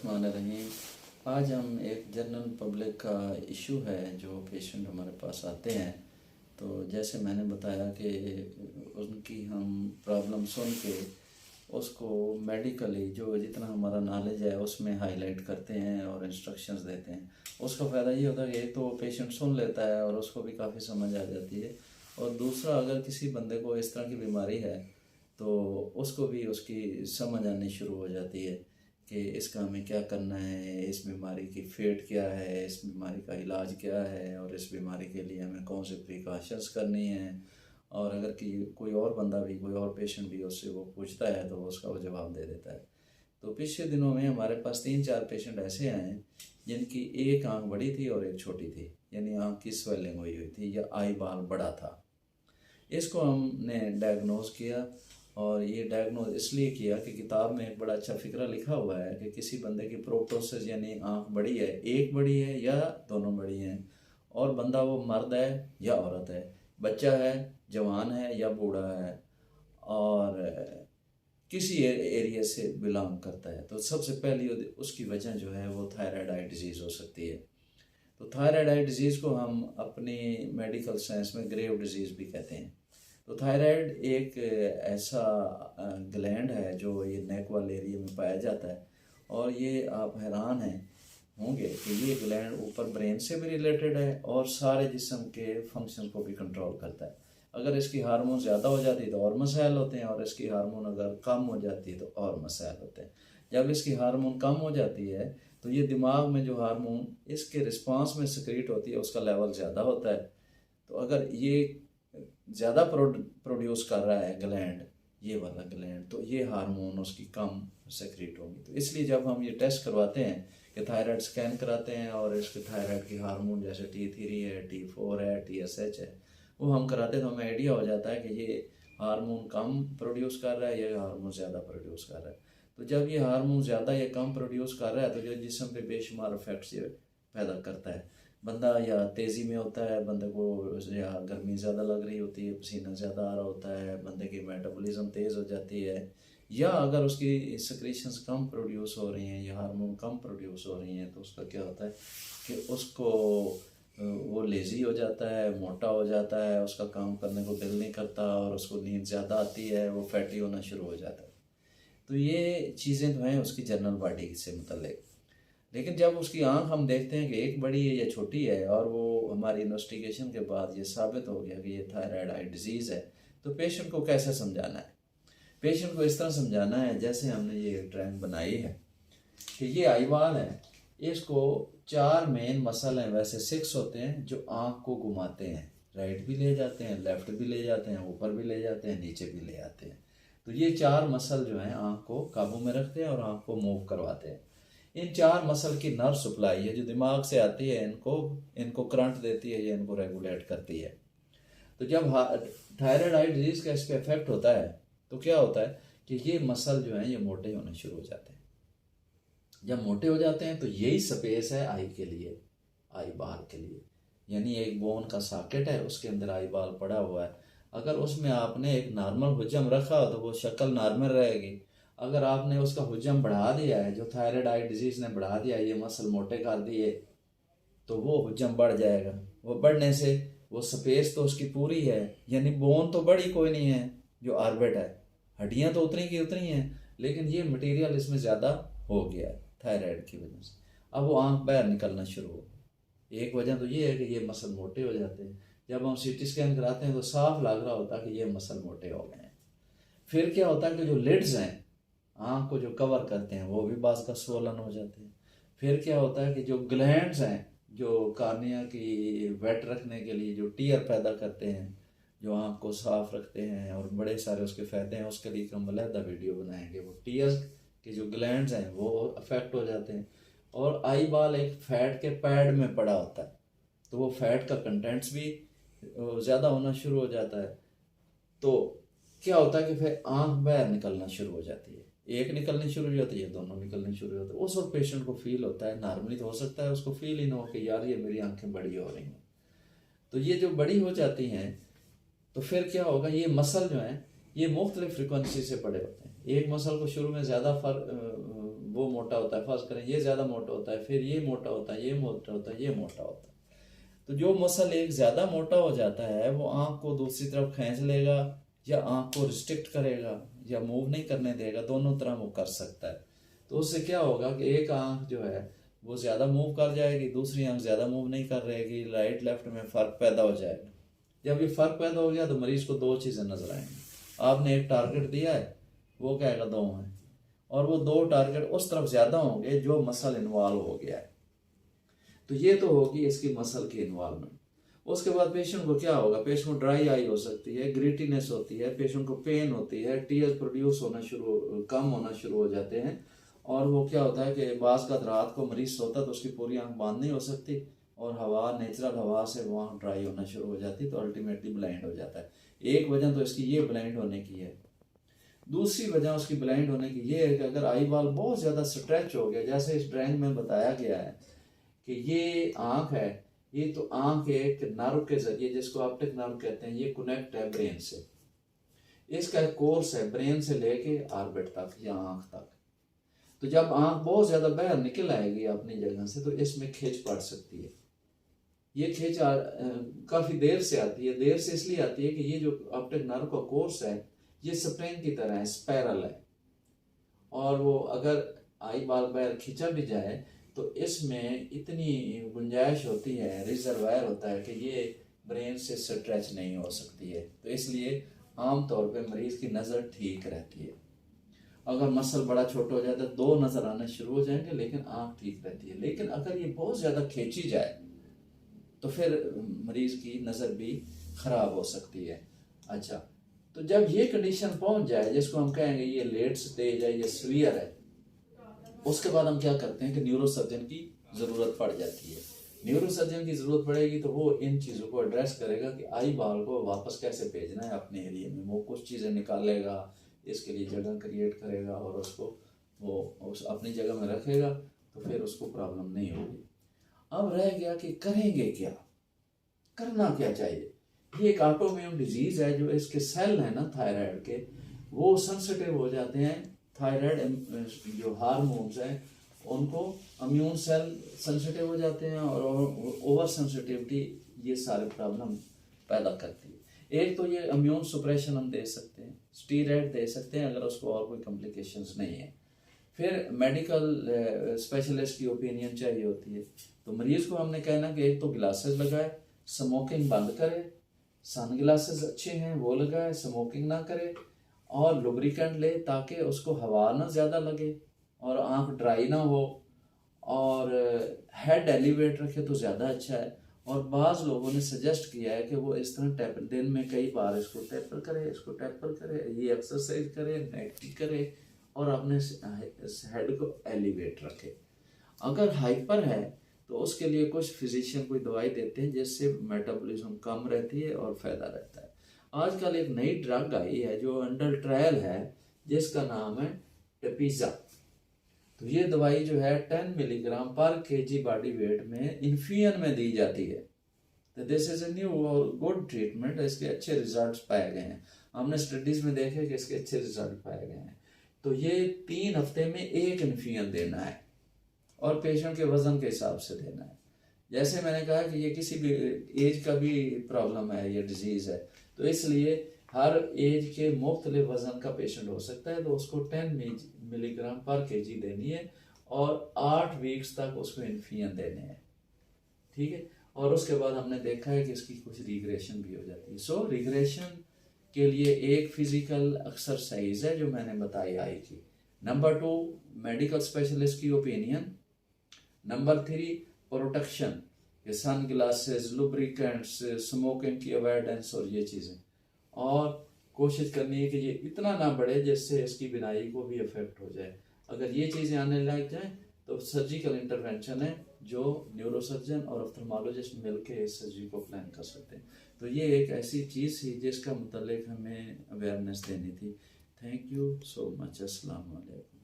बिस्मिल्लाहिर्रहमानिर्रहीम। आज हम एक जनरल पब्लिक का इशू है जो पेशेंट हमारे पास आते हैं, तो जैसे मैंने बताया कि उनकी हम प्रॉब्लम सुन के उसको मेडिकली जो जितना हमारा नॉलेज है उसमें हाईलाइट करते हैं और इंस्ट्रक्शंस देते हैं। उसका फ़ायदा ये होता है कि एक तो पेशेंट सुन लेता है और उसको भी काफ़ी समझ आ जाती है, और दूसरा अगर किसी बंदे को इस तरह की बीमारी है तो उसको भी उसकी समझ आनी शुरू हो जाती है कि इसका हमें क्या करना है, इस बीमारी की फेट क्या है, इस बीमारी का इलाज क्या है, और इस बीमारी के लिए हमें कौन से प्रिकॉशंस करनी हैं। और अगर कि कोई और बंदा भी, कोई और पेशेंट भी उससे वो पूछता है तो उसका वो जवाब दे देता है। तो पिछले दिनों में हमारे पास 3-4 पेशेंट ऐसे आए हैं जिनकी एक आंख बड़ी थी और एक छोटी थी, यानी आंख की स्वेलिंग हुई हुई थी या आई बाल बड़ा था। इसको हमने डायग्नोज किया, और ये डायग्नोज इसलिए किया कि किताब में एक बड़ा अच्छा फ़िक्रा लिखा हुआ है कि किसी बंदे की प्रोप्टोसिस यानी आंख बड़ी है, एक बड़ी है या दोनों बड़ी हैं, और बंदा वो मर्द है या औरत है, बच्चा है, जवान है या बूढ़ा है, और किसी एरिया से बिलोंग करता है। तो सबसे पहली उसकी वजह जो है वो थायराइड आई डिजीज़ हो सकती है। तो थायराइड आई डिजीज़ को हम अपनी मेडिकल साइंस में ग्रेव डिजीज़ भी कहते हैं। तो थायराइड एक ऐसा ग्लैंड है जो ये नेक वाले एरिया में पाया जाता है, और ये आप हैरान हैं होंगे कि ये ग्लैंड ऊपर ब्रेन से भी रिलेटेड है और सारे जिस्म के फंक्शन को भी कंट्रोल करता है। अगर इसकी हार्मोन ज़्यादा हो जाती है तो और मसाइल होते हैं, और इसकी हार्मोन अगर कम हो जाती है तो और मसाइल होते हैं। जब इसकी हार्मोन कम हो जाती है तो ये दिमाग में जो हार्मोन इसके रिस्पांस में सिक्रीट होती है उसका लेवल ज़्यादा होता है। तो अगर ये ज़्यादा प्रोड्यूस कर रहा है ग्लैंड, ये वाला ग्लैंड, तो ये हार्मोन उसकी कम सेक्रेट होगी। तो इसलिए जब हम ये टेस्ट करवाते हैं कि थायराइड स्कैन कराते हैं और इसके थायराइड की हार्मोन जैसे T3 है, T4 है, TSH है, वो हम कराते हैं तो हमें आइडिया हो जाता है कि ये हार्मोन कम प्रोड्यूस कर रहा है या हार्मोन ज़्यादा प्रोड्यूस कर रहा है। तो जब ये हार्मोन ज़्यादा या कम प्रोड्यूस कर रहा है तो जो जिस्म पे बेशुमार इफेक्ट्स ये पैदा करता है। बंदा या तेज़ी में होता है, बंदे को या गर्मी ज़्यादा लग रही होती है, पसीना ज़्यादा आ रहा होता है, बंदे की मेटाबॉलिज्म तेज़ हो जाती है, या अगर उसकी सिक्रीशंस कम प्रोड्यूस हो रही हैं या हार्मोन कम प्रोड्यूस हो रही हैं तो उसका क्या होता है कि उसको वो लेज़ी हो जाता है, मोटा हो जाता है, उसका काम करने को दिल नहीं करता, और उसको नींद ज़्यादा आती है, वो फैटी होना शुरू हो जाता है। तो ये चीज़ें तो हैं उसकी जनरल बॉडी से मुतल्लिक। लेकिन जब उसकी आंख हम देखते हैं कि एक बड़ी है या छोटी है, और वो हमारी इन्वेस्टिगेशन के बाद ये साबित हो गया कि ये थायराइड आई डिजीज़ है, तो पेशेंट को कैसे समझाना है? पेशेंट को इस तरह समझाना है जैसे हमने ये ड्राइंग बनाई है कि ये आईवाल है, इसको 4 मेन मसल हैं, वैसे 6 होते हैं जो आंख को घुमाते हैं, राइट भी ले जाते हैं, लेफ्ट भी ले जाते हैं, ऊपर भी ले जाते हैं, नीचे भी ले आते हैं। तो ये 4 मसल जो हैं आंख को काबू में रखते हैं और आंख को मूव करवाते हैं। इन 4 मसल की नर्व सप्लाई है जो दिमाग से आती है, इनको करंट देती है या इनको रेगुलेट करती है। तो जब थायराइड आई डिजीज़ का इस पर इफेक्ट होता है तो क्या होता है कि ये मसल जो हैं ये मोटे होने शुरू हो जाते हैं। जब मोटे हो जाते हैं तो यही स्पेस है आई के लिए, आई बाल के लिए, यानी एक बोन का सॉकेट है, उसके अंदर आई बाल पड़ा हुआ है। अगर उसमें आपने एक नॉर्मल हुजम रखा हो तो वो शक्ल नॉर्मल रहेगी। अगर आपने उसका हुजम बढ़ा दिया है, जो थायराइड आई डिजीज़ ने बढ़ा दिया, ये मसल मोटे कर दिए, तो वो हुजम बढ़ जाएगा। वो बढ़ने से वो स्पेस तो उसकी पूरी है, यानी बोन तो बड़ी कोई नहीं है जो ऑर्बिट है, हड्डियाँ तो उतनी की उतनी हैं, लेकिन ये मटेरियल इसमें ज़्यादा हो गया है थायराइड की वजह से। अब वो आंख बाहर निकलना शुरू हो गई। एक वजह तो ये है कि ये मसल मोटे हो जाते हैं। जब हम CT स्कैन कराते हैं तो साफ लग रहा होता है कि ये मसल मोटे हो गए हैं। फिर क्या होता है कि जो लिड्स हैं, आँख को जो कवर करते हैं, वो भी बाज़ का स्वोलन हो जाते हैं। फिर क्या होता है कि जो ग्लैंड्स हैं जो कार्निया की वेट रखने के लिए जो टीयर पैदा करते हैं, जो आँख को साफ रखते हैं, और बड़े सारे उसके फ़ायदे हैं, उसके लिए हम अलहदा वीडियो बनाएंगे। वो टीयर्स के जो ग्लैंड्स हैं वो अफेक्ट हो जाते हैं। और आई बाल एक फैट के पैड में पड़ा होता है, तो वो फैट का कंटेंट्स भी ज़्यादा होना शुरू हो जाता है। तो क्या होता है कि फिर आंख बाहर निकलना शुरू हो जाती है, एक निकलनी शुरू हो जाती है, दोनों निकलनी शुरू हो जाती है। उस वक्त पेशेंट को फील होता है, नॉर्मली तो हो सकता है उसको फील ही ना हो कि यार ये मेरी आंखें बड़ी हो रही हैं। तो ये जो बड़ी हो जाती हैं तो फिर क्या होगा, ये मसल जो हैं ये मुख्तलिफ फ्रिक्वेंसी से पड़े होते हैं। एक मसल को शुरू में ज़्यादा वो मोटा होता है, फर्ज करें ये ज़्यादा मोटा होता है, फिर ये मोटा होता है, ये मोटा होता है, ये मोटा होता है। तो जो मसल एक ज़्यादा मोटा हो जाता है वो आँख को दूसरी तरफ खींच लेगा या आँख को रिस्ट्रिक्ट करेगा या मूव नहीं करने देगा, दोनों तरह वो कर सकता है। तो उससे क्या होगा कि एक आँख जो है वो ज़्यादा मूव कर जाएगी, दूसरी आँख ज़्यादा मूव नहीं कर रहेगी, राइट लेफ्ट में फ़र्क पैदा हो जाएगा। जब ये फ़र्क पैदा हो गया तो मरीज़ को दो चीज़ें नज़र आएंगी। आपने एक टारगेट दिया है, वो कहेगा दो हैं, और वो दो टारगेट उस तरफ ज़्यादा होंगे जो मसल इन्वॉल्व हो गया है। तो ये तो होगी इसकी मसल की इन्वॉल्वमेंट। उसके बाद पेशेंट को क्या होगा, पेशेंट को ड्राई आई हो सकती है, ग्रीटीनेस होती है, पेशेंट को पेन होती है, टीयर्स प्रोड्यूस होना कम होना शुरू हो जाते हैं। और वो क्या होता है कि बाज़ का रात को मरीज सोता तो उसकी पूरी आंख बंद नहीं हो सकती और हवा, नेचुरल हवा से वो आंख ड्राई होना शुरू हो जाती है, तो अल्टीमेटली ब्लाइंड हो जाता है। एक वजह तो इसकी ये ब्लाइंड होने की है। दूसरी वजह उसकी ब्लाइंड होने की ये है कि अगर आई बॉल बहुत ज़्यादा स्ट्रेच हो गया, जैसे इस ड्राइंग में बताया गया है कि ये आंख है, ये तो आंख एक नर्व के जरिए, जिसको ऑप्टिक नर्व कहते हैं, ये कनेक्ट है ब्रेन से। इसका एक कोर्स है ब्रेन से लेके ऑर्बिट तक या आंख तक। तो जब आंख बहुत ज्यादा बाहर निकल आएगी अपनी जगह से तो इसमें खींच पड़ सकती है। ये खींच काफी देर से आती है। देर से इसलिए आती है कि ये जो ऑप्टिक नर्व का कोर्स है ये स्प्रिंग की तरह है, स्पाइरल है, और वो अगर आई बाल बाहर खींचा भी जाए तो इसमें इतनी गुंजाइश होती है, रिजर्वायर होता है कि ये ब्रेन से स्ट्रेच नहीं हो सकती है। तो इसलिए आमतौर पे मरीज की नज़र ठीक रहती है। अगर मसल बड़ा छोटा हो जाता है दो नज़र आने शुरू हो जाएंगे लेकिन आँख ठीक रहती है। लेकिन अगर ये बहुत ज़्यादा खींची जाए तो फिर मरीज की नज़र भी ख़राब हो सकती है। अच्छा, तो जब ये कंडीशन पहुंच जाए जिसको हम कहेंगे ये लेट स्टेज है, ये सीवियर है, उसके बाद हम क्या करते हैं कि न्यूरोसर्जन की ज़रूरत पड़ जाती है। न्यूरोसर्जन की ज़रूरत पड़ेगी तो वो इन चीज़ों को एड्रेस करेगा कि आई बॉल को वापस कैसे भेजना है अपने एरिया में। वो कुछ चीज़ें निकालेगा, इसके लिए जगह क्रिएट करेगा और उसको वो उस अपनी जगह में रखेगा, तो फिर उसको प्रॉब्लम नहीं होगी। अब रह गया कि करेंगे क्या, करना क्या चाहिए। ये एक ऑटोइम्यून डिजीज़ है, जो इसके सेल है ना थायराइड के, वो सेंसिटिव हो जाते हैं। थायराइड जो हार्मोन्स हैं उनको इम्यून सेल सेंसिटिव हो जाते हैं और ओवर सेंसिटिविटी ये सारे प्रॉब्लम पैदा करती है। एक तो ये इम्यून सुप्रेशन हम दे सकते हैं, स्टीरॉयड दे सकते हैं अगर उसको और कोई कॉम्प्लिकेशंस नहीं है। फिर मेडिकल स्पेशलिस्ट की ओपिनियन चाहिए होती है। तो मरीज को हमने कहना कि एक तो ग्लासेस लगाए, स्मोकिंग बंद करे, सन ग्लासेस अच्छे हैं वो लगाए, स्मोकिंग ना करे, और लुब्रिकेंट ले ताकि उसको हवा ना ज़्यादा लगे और आंख ड्राई ना हो, और हेड एलिवेट रखे तो ज़्यादा अच्छा है। और बाज़ लोगों ने सजेस्ट किया है कि वो इस तरह टैप दिन में कई बार इसको टैपर करे, इसको टैपर करे, ये एक्सरसाइज करे, नेक की करे और अपने हेड को एलिवेट रखे। अगर हाइपर है तो उसके लिए कुछ फिजिशियन कोई दवाई देते हैं जिससे मेटाबॉलिज्म कम रहती है और फायदा रहता है। आजकल एक नई ड्रग आई है जो अंडर ट्रायल है जिसका नाम है टेपिजा। तो ये दवाई जो है 10 मिलीग्राम पर केजी बॉडी वेट में इन्फ्यूजन में दी जाती है। तो दिस इज ए न्यू और गुड ट्रीटमेंट। इसके अच्छे रिजल्ट्स पाए गए हैं, हमने स्टडीज में देखे कि इसके अच्छे रिजल्ट पाए गए हैं। तो ये 3 हफ्ते में एक इन्फ्यूजन देना है और पेशेंट के वजन के हिसाब से देना है। जैसे मैंने कहा कि ये किसी भी एज का भी प्रॉब्लम है, ये डिजीज़ है, तो इसलिए हर एज के मुख्तलिफ वजन का पेशेंट हो सकता है। तो उसको 10 मिलीग्राम पर केजी देनी है और 8 वीक्स तक उसको इन्फ्यूजन देने हैं, ठीक है। और उसके बाद हमने देखा है कि इसकी कुछ रिग्रेशन भी हो जाती है। सो रिग्रेशन के लिए एक फिजिकल एक्सरसाइज है जो मैंने बताई आई थी। नंबर 2 मेडिकल स्पेशलिस्ट की ओपिनियन। नंबर 3 प्रोटेक्शन, ये सन ग्लासेस, लुब्रिकेंट्स, स्मोकिंग की अवॉइडेंस और ये चीज़ें। और कोशिश करनी है कि ये इतना ना बढ़े जिससे इसकी बिनाई को भी इफेक्ट हो जाए। अगर ये चीज़ें आने लग जाएं तो सर्जिकल इंटरवेंशन है जो न्यूरोसर्जन और ऑप्थेल्मोलॉजिस्ट मिलकर इस सर्जरी को प्लान कर सकते हैं। तो ये एक ऐसी चीज़ थी जिसका मुतल्लिक हमें अवेयरनेस देनी थी। Thank you so much. अस्सलाम वालेकुम।